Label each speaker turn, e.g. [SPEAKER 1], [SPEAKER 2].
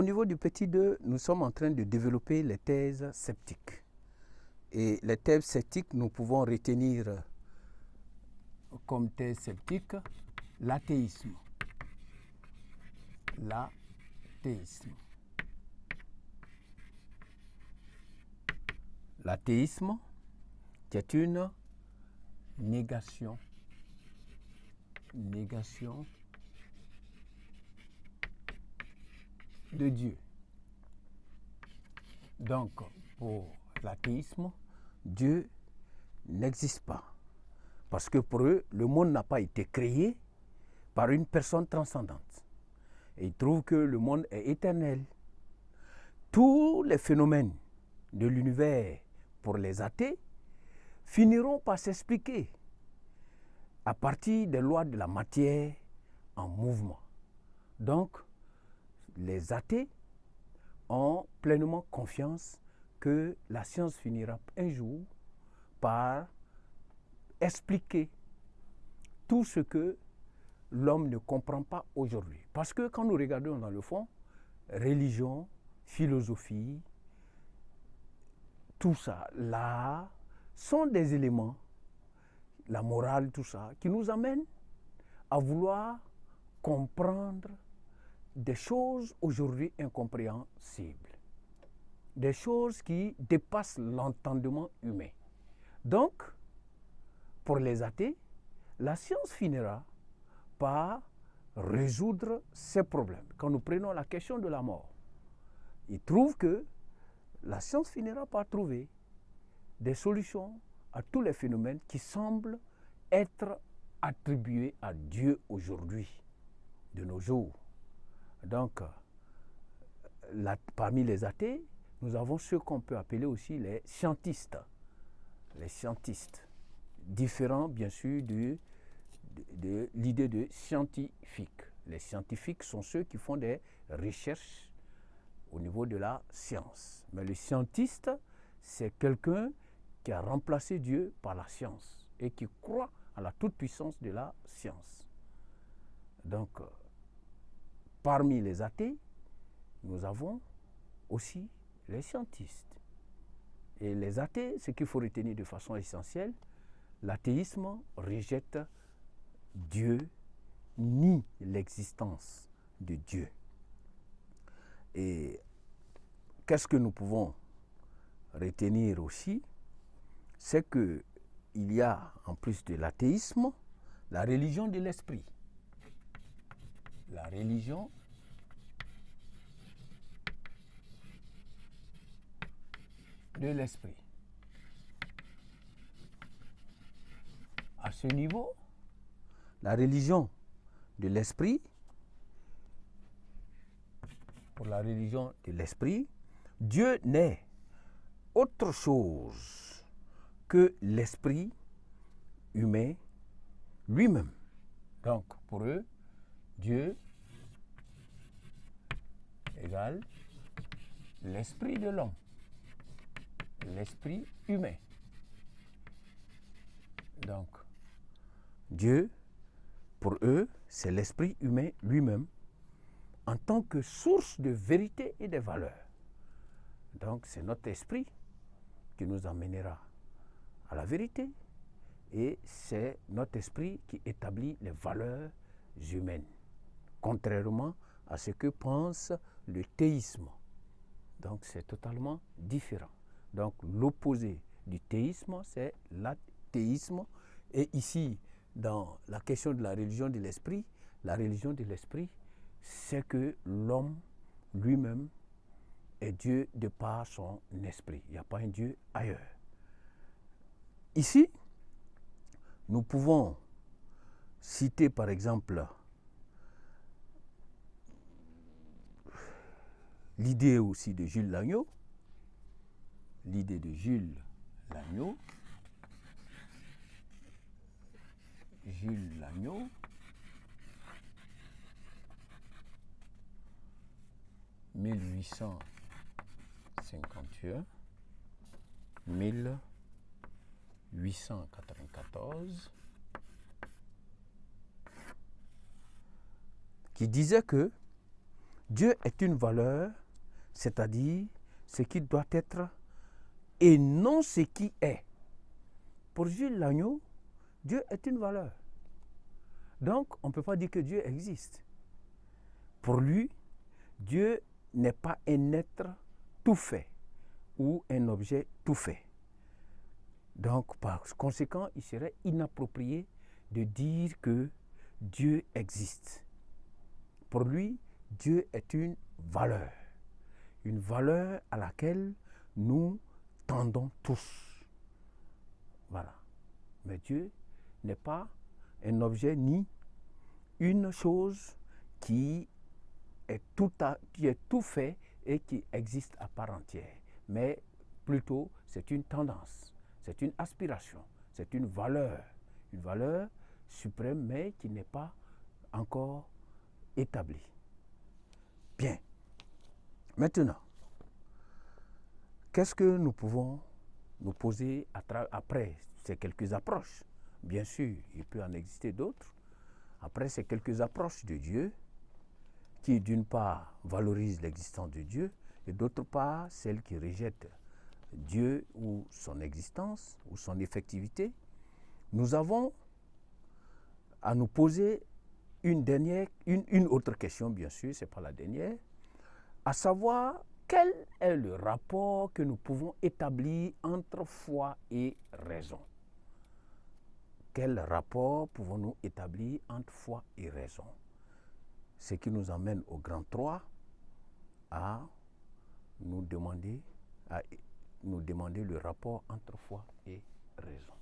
[SPEAKER 1] au niveau du petit 2, nous sommes en train de développer les thèses sceptiques. Et les thèses sceptiques, nous pouvons retenir comme thèse sceptique l'athéisme. L'athéisme. L'athéisme, qui est une négation de Dieu. Donc, pour l'athéisme, Dieu n'existe pas. Parce que pour eux, le monde n'a pas été créé par une personne transcendante. Et ils trouvent que le monde est éternel. Tous les phénomènes de l'univers, pour les athées, finiront par s'expliquer à partir des lois de la matière en mouvement. Donc, les athées ont pleinement confiance que la science finira un jour par expliquer tout ce que l'homme ne comprend pas aujourd'hui. Parce que quand nous regardons dans le fond, religion, philosophie, tout ça, l'art, sont des éléments, la morale, tout ça, qui nous amènent à vouloir comprendre des choses aujourd'hui incompréhensibles, des choses qui dépassent l'entendement humain. Donc, pour les athées, la science finira par résoudre ces problèmes. Quand nous prenons la question de la mort, ils trouvent que la science finira par trouver des solutions à tous les phénomènes qui semblent être attribués à Dieu aujourd'hui, de nos jours. Donc, parmi les athées, nous avons ceux qu'on peut appeler aussi les scientistes. Les scientistes, différents bien sûr de l'idée de scientifique. Les scientifiques sont ceux qui font des recherches au niveau de la science. Mais le scientiste, c'est quelqu'un qui a remplacé Dieu par la science et qui croit à la toute-puissance de la science. Donc, parmi les athées, nous avons aussi les scientistes. Et les athées, ce qu'il faut retenir de façon essentielle, l'athéisme rejette Dieu, nie l'existence de Dieu. Et qu'est-ce que nous pouvons retenir aussi? C'est qu'il y a, en plus de l'athéisme, la religion de l'esprit. La religion de l'esprit. À ce niveau, la religion de l'esprit, pour la religion de l'esprit, Dieu n'est autre chose que l'esprit humain lui-même. Donc, pour eux, Dieu égale l'esprit de l'homme, l'esprit humain. Donc, Dieu, pour eux, c'est l'esprit humain lui-même en tant que source de vérité et de valeur. Donc, c'est notre esprit qui nous emmènera à la vérité et c'est notre esprit qui établit les valeurs humaines, contrairement à ce que pense le théisme. Donc, c'est totalement différent. Donc, l'opposé du théisme, c'est l'athéisme. Et ici, dans la question de la religion de l'esprit, c'est que l'homme lui-même est Dieu de par son esprit. Il n'y a pas un Dieu ailleurs. Ici, nous pouvons citer par exemple l'idée aussi de Jules Lagneau, l'idée de Jules Lagneau, 1851, 1894, qui disait que Dieu est une valeur, c'est-à-dire ce qui doit être et non ce qui est. Pour Gilles Lagneau, Dieu est une valeur. Donc, on ne peut pas dire que Dieu existe. Pour lui, Dieu n'est pas un être tout fait ou un objet tout fait. Donc, par conséquent, il serait inapproprié de dire que Dieu existe. Pour lui, Dieu est une valeur à laquelle nous tendons tous. Voilà. Mais Dieu n'est pas un objet ni une chose qui est tout fait et qui existe à part entière. Mais plutôt, c'est une tendance, c'est une aspiration, c'est une valeur suprême, mais qui n'est pas encore établie. Bien. Maintenant, qu'est-ce que nous pouvons nous poser après ces quelques approches? Bien sûr, il peut en exister d'autres. Après ces quelques approches de Dieu, qui d'une part valorisent l'existence de Dieu, et d'autre part celles qui rejettent Dieu ou son existence ou son effectivité, nous avons à nous poser une autre question, bien sûr, ce n'est pas la dernière, à savoir quel est le rapport que nous pouvons établir entre foi et raison. Quel rapport pouvons-nous établir entre foi et raison? Ce qui nous amène au grand 3 à nous demander le rapport entre foi et raison.